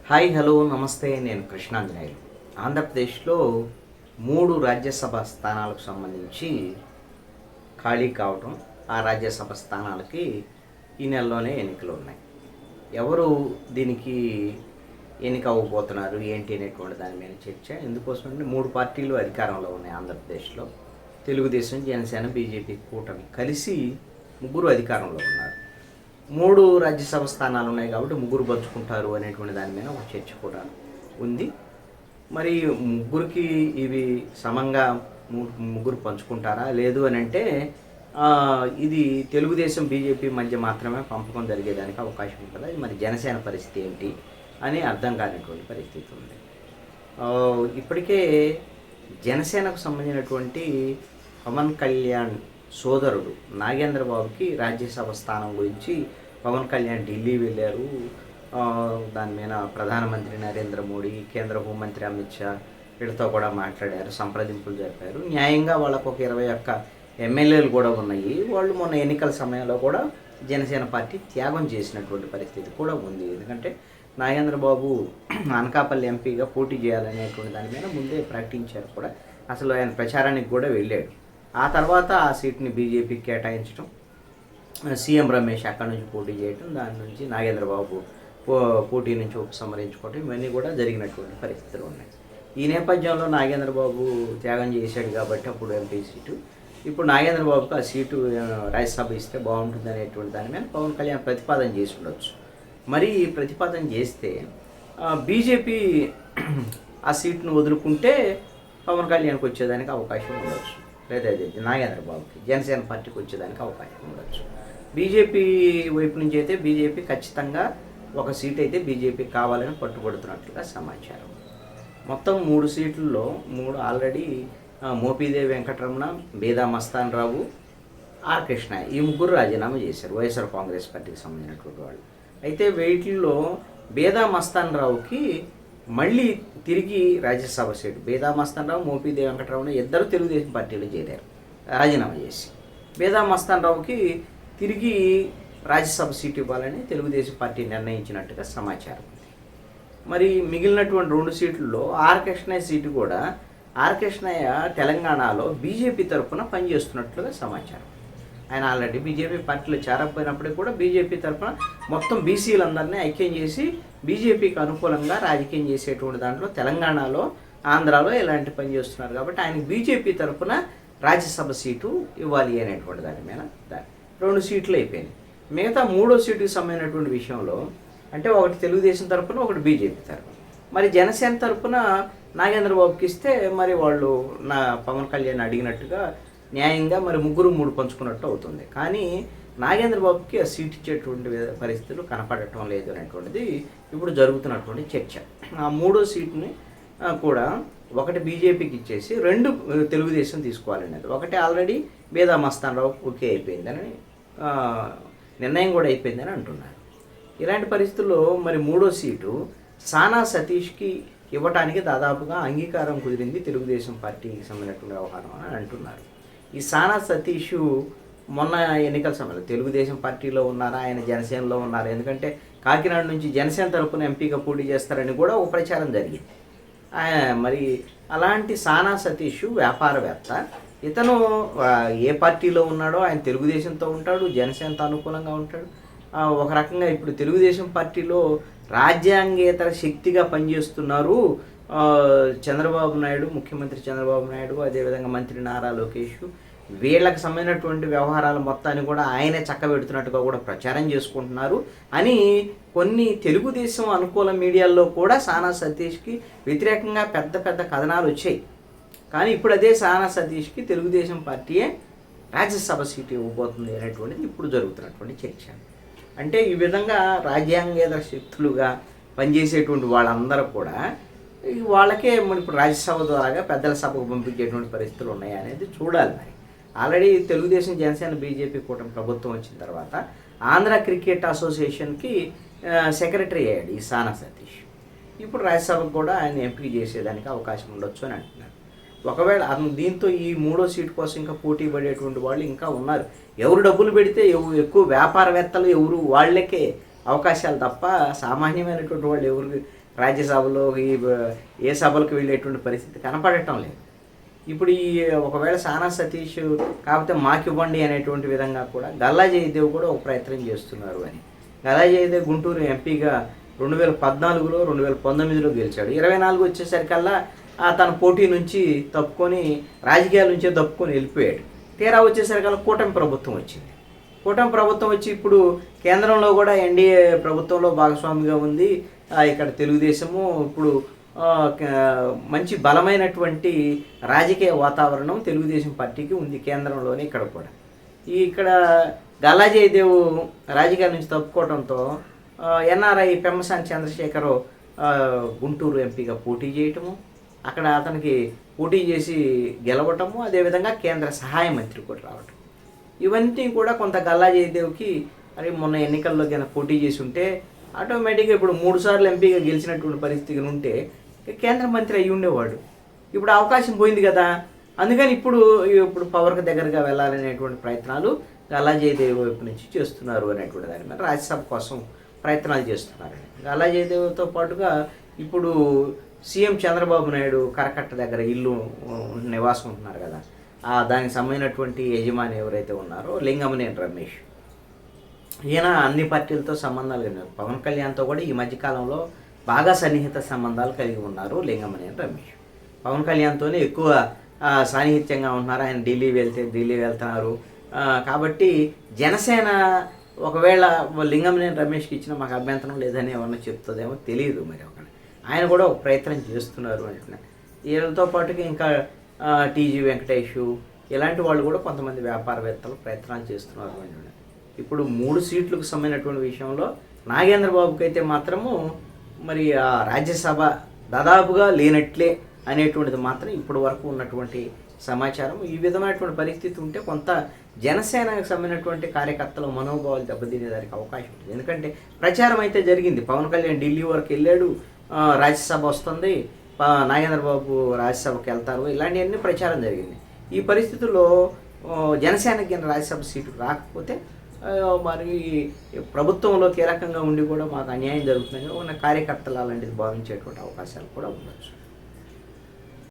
Hi hello నమస్తే, నేను కృష్ణాంజనేయులు. ఆంధ్రప్రదేశ్లో 3 రాజ్యసభ స్థానాలకు సంబంధించి ఖాళీ కావటం, ఆ రాజ్యసభ స్థానాలకి ఈ నెలలోనే ఎన్నికలు ఉన్నాయి. ఎవరు దీనికి ఎన్నిక అవ్వబోతున్నారు ఏంటి అనేటువంటి దాని మీద చర్చ. ఎందుకోసమంటే 3 పార్టీలు అధికారంలో ఉన్నాయి ఆంధ్రప్రదేశ్లో. తెలుగుదేశం, జనసేన, బీజేపీ కూటమి కలిసి 3 అధికారంలో ఉన్నారు. 3 రాజ్యసభ స్థానాలు ఉన్నాయి కాబట్టి 3 పంచుకుంటారు అనేటువంటి దాని మీద ఒక చర్చ కూడా ఉంది. మరి ముగ్గురికి ఇవి సమంగా ముగ్గురు పంచుకుంటారా లేదు అని అంటే ఇది తెలుగుదేశం బీజేపీ మధ్య మాత్రమే పంపకం జరిగేదానికి అవకాశం ఉంటుంది. మరి జనసేన పరిస్థితి ఏంటి అని అర్థం కానిటువంటి పరిస్థితి ఉంది. ఇప్పటికే జనసేనకు సంబంధించినటువంటి పవన్ కళ్యాణ్ సోదరుడు నాగేంద్రబాబుకి రాజ్యసభ స్థానం గురించి పవన్ కళ్యాణ్ ఢిల్లీ వెళ్ళారు. దాని మీద ప్రధానమంత్రి నరేంద్ర మోడీ, కేంద్ర హోంమంత్రి అమిత్ షా వీళ్ళతో కూడా మాట్లాడారు, సంప్రదింపులు జరిపారు. న్యాయంగా వాళ్ళకు ఒక 21 ఎమ్మెల్యేలు కూడా ఉన్నాయి. వాళ్ళు మొన్న ఎన్నికల సమయంలో కూడా జనసేన పార్టీ త్యాగం చేసినటువంటి పరిస్థితి కూడా ఉంది. ఎందుకంటే నాగేంద్రబాబు అనకాపల్లి ఎంపీగా పోటీ చేయాలనేటువంటి దాని మీద ముందే ప్రకటించారు కూడా. అసలు ఆయన ప్రచారానికి కూడా వెళ్ళాడు. ఆ తర్వాత ఆ సీట్ని బీజేపీకి కేటాయించడం, సీఎం రమేష్ అక్కడి నుంచి పోటీ చేయడం, దాని నుంచి నాగేంద్రబాబు పోటీ నుంచి ఉపసంహరించుకోవటం, ఇవన్నీ కూడా జరిగినటువంటి పరిస్థితులు ఉన్నాయి. ఈ నేపథ్యంలో నాగేంద్రబాబు త్యాగం చేశాడు కాబట్టి అప్పుడు ఎంపీ సీటు, ఇప్పుడు నాగేంద్రబాబుకు ఆ సీటు రాజ్యసభ ఇస్తే బాగుంటుంది అనేటువంటి దాని మీద పవన్ కళ్యాణ్ ప్రతిపాదన చేసి ఉండొచ్చు. మరి ఈ ప్రతిపాదన చేస్తే బీజేపీ ఆ సీటును వదులుకుంటే పవన్ కళ్యాణ్కి వచ్చేదానికి అవకాశం ఉండొచ్చు, లేదా నాగేంద్రబాబుకి జనసేన పార్టీకి వచ్చేదానికి అవకాశం ఉండొచ్చు. బీజేపీ వైపు నుంచి అయితే బీజేపీ ఖచ్చితంగా ఒక సీట్ అయితే బీజేపీ కావాలని పట్టుబడుతున్నట్లుగా సమాచారం. మొత్తం 3 సీట్లలో 3 ఆల్రెడీ మోపిదేవి వెంకటరమణ, బేదా మస్తాన్ రావు, ఆర్ కృష్ణ ఈ 3 రాజీనామా చేశారు, వైఎస్ఆర్ కాంగ్రెస్ పార్టీకి సంబంధించినటువంటి వాళ్ళు. అయితే వీటిల్లో బేదా మస్తాన్ రావుకి మళ్ళీ తిరిగి రాజ్యసభ సీటు, బేదా మస్తాన్ రావు, మోపిదేవి వెంకటరమణ ఇద్దరు తెలుగుదేశం పార్టీలో చేరారు రాజీనామా చేసి. బేదా మస్తాన్ రావుకి తిరిగి రాజ్యసభ సీటు ఇవ్వాలని తెలుగుదేశం పార్టీ నిర్ణయించినట్టుగా సమాచారం. మరి మిగిలినటువంటి 2 సీట్లలో ఆర్ కృష్ణయ్య సీటు కూడా, ఆర్ కృష్ణయ్య తెలంగాణలో బీజేపీ తరఫున పనిచేస్తున్నట్లుగా సమాచారం. ఆయన ఆల్రెడీ బీజేపీ పార్టీలో చేరకపోయినప్పటికీ కూడా బీజేపీ తరఫున మొత్తం బీసీలందరినీ ఐక్యం చేసి బీజేపీకి అనుకూలంగా రాజకీయం చేసేటువంటి దాంట్లో తెలంగాణలో, ఆంధ్రాలో ఇలాంటి పని చేస్తున్నారు. కాబట్టి ఆయనకు బీజేపీ తరఫున రాజ్యసభ సీటు ఇవ్వాలి అనేటువంటి దాని మీద 2 సీట్లు అయిపోయినాయి. మిగతా 3వ సీటుకి సంబంధించినటువంటి విషయంలో అంటే ఒకటి తెలుగుదేశం తరఫున, ఒకటి బీజేపీ తరఫున. మరి జనసేన తరఫున నాగేంద్రబాబుకి ఇస్తే మరి వాళ్ళు పవన్ కళ్యాణ్ అడిగినట్టుగా న్యాయంగా మరి 3 పంచుకున్నట్టు అవుతుంది. కానీ నాగేంద్రబాబుకి ఆ సీట్ ఇచ్చేటువంటి పరిస్థితులు కనపడటం లేదు అనేటువంటిది ఇప్పుడు జరుగుతున్నటువంటి చర్చ. ఆ 3వ సీటుని కూడా ఒకటి బీజేపీకి ఇచ్చేసి 2 తెలుగుదేశం తీసుకోవాలనేది. ఒకటి ఆల్రెడీ బేదా మస్తాన్ రావు ఓకే అయిపోయిందని నిర్ణయం కూడా అయిపోయిందని అంటున్నారు. ఇలాంటి పరిస్థితుల్లో మరి 3వ సీటు సానా సతీష్కి ఇవ్వటానికి దాదాపుగా అంగీకారం కుదిరింది తెలుగుదేశం పార్టీకి సంబంధించినటువంటి వ్యవహారం అని అంటున్నారు. ఈ సానా సతీష్ మొన్న ఎన్నికల సమయంలో తెలుగుదేశం పార్టీలో ఉన్నారా, ఆయన జనసేనలో ఉన్నారు, ఎందుకంటే కాకినాడ నుంచి జనసేన తరపున ఎంపీగా పోటీ చేస్తారని కూడా ఒక ప్రచారం జరిగింది. మరి అలాంటి సానా సతీష్ వ్యాపారవేత్త. ఇతను ఏ పార్టీలో ఉన్నాడో ఆయన తెలుగుదేశంతో ఉంటాడు, జనసేనతో అనుకూలంగా ఉంటాడు. ఒక రకంగా ఇప్పుడు తెలుగుదేశం పార్టీలో రాజ్యాంగేతర శక్తిగా పనిచేస్తున్నారు చంద్రబాబు నాయుడు, ముఖ్యమంత్రి చంద్రబాబు నాయుడు, అదేవిధంగా మంత్రి నారా లోకేష్. వీళ్ళకి సంబంధించినటువంటి వ్యవహారాలు మొత్తాన్ని కూడా ఆయనే చక్కబెడుతున్నట్టుగా కూడా ప్రచారం చేసుకుంటున్నారు అని కొన్ని తెలుగుదేశం అనుకూల మీడియాల్లో కూడా సానా సతీష్కి వ్యతిరేకంగా పెద్ద పెద్ద కథనాలు వచ్చాయి. కానీ ఇప్పుడు అదే సానా సతీష్కి తెలుగుదేశం పార్టీయే రాజ్యసభ సీటు ఇవ్వబోతుంది అనేటువంటిది ఇప్పుడు జరుగుతున్నటువంటి చర్చ. అంటే ఈ విధంగా రాజ్యాంగేతర శక్తులుగా పనిచేసేటువంటి వాళ్ళందరూ కూడా వాళ్ళకే మన ఇప్పుడు రాజ్యసభ ద్వారాగా పెద్దల సభకు పంపించేటువంటి పరిస్థితులు ఉన్నాయి అనేది చూడాలి. మరి ఆల్రెడీ తెలుగుదేశం, జనసేన, బీజేపీ కూటమి ప్రభుత్వం వచ్చిన తర్వాత ఆంధ్ర క్రికెట్ అసోసియేషన్కి సెక్రటరీ అయ్యాడు ఈ సానా సతీష్. ఇప్పుడు రాజ్యసభకు కూడా ఆయన ఎంపిక చేసేదానికి అవకాశం ఉండొచ్చు అని అంటున్నారు. ఒకవేళ దీంతో ఈ 3వ సీటు కోసం ఇంకా పోటీ పడేటువంటి వాళ్ళు ఇంకా ఉన్నారు. ఎవరు డబ్బులు పెడితే ఎక్కువ వ్యాపారవేత్తలు ఎవరు వాళ్ళకే అవకాశాలు తప్ప సామాన్యమైనటువంటి వాళ్ళు ఎవరు రాజ్యసభలో ఏ సభలకు వెళ్ళేటువంటి పరిస్థితి కనపడటం లేదు. ఇప్పుడు ఈ ఒకవేళ సానా సతీష్ కాకపోతే మాకివ్వండి అనేటువంటి విధంగా కూడా గల్లా జయదేవ్ కూడా ఒక ప్రయత్నం చేస్తున్నారు అని. గల్లా జయదేవ్ గుంటూరు ఎంపీగా 2014లో 2019లో గెలిచాడు. 24 వచ్చేసరికల్లా తన పోటీ నుంచి తప్పుకొని రాజకీయాల నుంచే తప్పుకొని వెళ్ళిపోయాడు. తీరా వచ్చేసరికల్లా కూటమి ప్రభుత్వం వచ్చింది. కూటమి ప్రభుత్వం వచ్చి ఇప్పుడు కేంద్రంలో కూడా ఎన్డీఏ ప్రభుత్వంలో భాగస్వామిగా ఉంది. ఇక్కడ తెలుగుదేశము ఇప్పుడు మంచి బలమైనటువంటి రాజకీయ వాతావరణం తెలుగుదేశం పార్టీకి ఉంది కేంద్రంలోనే. ఇక్కడ గల్లా జయదేవ్ రాజకీయాల నుంచి తప్పుకోవడంతో ఎన్ఆర్ఐ పెమ్మసాని చంద్రశేఖర్ గుంటూరు ఎంపీగా పోటీ చేయటము, అక్కడ అతనికి పోటీ చేసి గెలవటము, అదేవిధంగా కేంద్ర సహాయ మంత్రి కూడా రావటం, ఇవన్నీ కూడా కొంత గల్లా జయదేవ్కి మరి మొన్న ఎన్నికల్లో కనుక పోటీ చేసి ఉంటే ఆటోమేటిక్గా ఇప్పుడు 3 సార్లు ఎంపీగా గెలిచినటువంటి పరిస్థితి ఉంటే కేంద్ర మంత్రి అయ్యి ఉండేవాడు. ఇప్పుడు అవకాశం పోయింది కదా, అందుకని ఇప్పుడు పవర్కి దగ్గరగా వెళ్ళాలనేటువంటి ప్రయత్నాలు గల్లా జయదేవ్ వైపు నుంచి చేస్తున్నారు అనేటువంటి దాని మీద రాజ్యసభ కోసం ప్రయత్నాలు చేస్తున్నారండి. గల్లా జయదేవ్తో పాటుగా ఇప్పుడు సీఎం చంద్రబాబు నాయుడు కరకట్ట దగ్గర ఇల్లు నివాసం ఉంటున్నారు కదా, దానికి సంబంధించినటువంటి యజమాని ఎవరైతే ఉన్నారో లింగమనేని రమేష్, ఈయన అన్ని పార్టీలతో సంబంధాలు ఉన్నారు. పవన్ కళ్యాణ్తో కూడా ఈ మధ్యకాలంలో బాగా సన్నిహిత సంబంధాలు కలిగి ఉన్నారు లింగమనేని రమేష్. పవన్ కళ్యాణ్తోనే ఎక్కువ సాన్నిహిత్యంగా ఉంటున్నారు. ఆయన ఢిల్లీ వెళ్తున్నారు. కాబట్టి జనసేన ఒకవేళ లింగమనేని రమేష్కి ఇచ్చిన మాకు అభ్యంతరం లేదని ఏమన్నా చెప్తుందేమో తెలియదు. మరి ఆయన కూడా ఒక ప్రయత్నం చేస్తున్నారు అంటున్నారు. వీళ్ళతో పాటుగా ఇంకా టీజీ వెంకటేష్ ఇలాంటి వాళ్ళు కూడా కొంతమంది వ్యాపారవేత్తలు ప్రయత్నాలు చేస్తున్నారు అంటున్నారు. ఇప్పుడు 3 సీట్లకు సంబంధించినటువంటి విషయంలో నాగేంద్ర బాబుకి అయితే మాత్రము మరి ఆ రాజ్యసభ దాదాపుగా లేనట్లే అనేటువంటిది మాత్రం ఇప్పటి వరకు ఉన్నటువంటి సమాచారం. ఈ విధమైనటువంటి పరిస్థితి ఉంటే కొంత జనసేనకు సంబంధించినటువంటి కార్యకర్తల మనోభావాలు దెబ్బతినేదానికి అవకాశం ఉంటుంది. ఎందుకంటే ప్రచారం అయితే జరిగింది, పవన్ కళ్యాణ్ ఢిల్లీ వరకు వెళ్ళాడు, రాజ్యసభ వస్తుంది, నాగేంద్ర బాబు రాజ్యసభకి వెళ్తారు, ఇలాంటివన్నీ ప్రచారం జరిగింది. ఈ పరిస్థితుల్లో జనసేనకి రాజ్యసభ సీటు రాకపోతే మరి ప్రభుత్వంలో కీలకంగా ఉండి కూడా మాకు అన్యాయం జరుగుతుందని ఉన్న కార్యకర్తలు అలాంటిది భావించేటువంటి అవకాశాలు కూడా ఉండొచ్చు.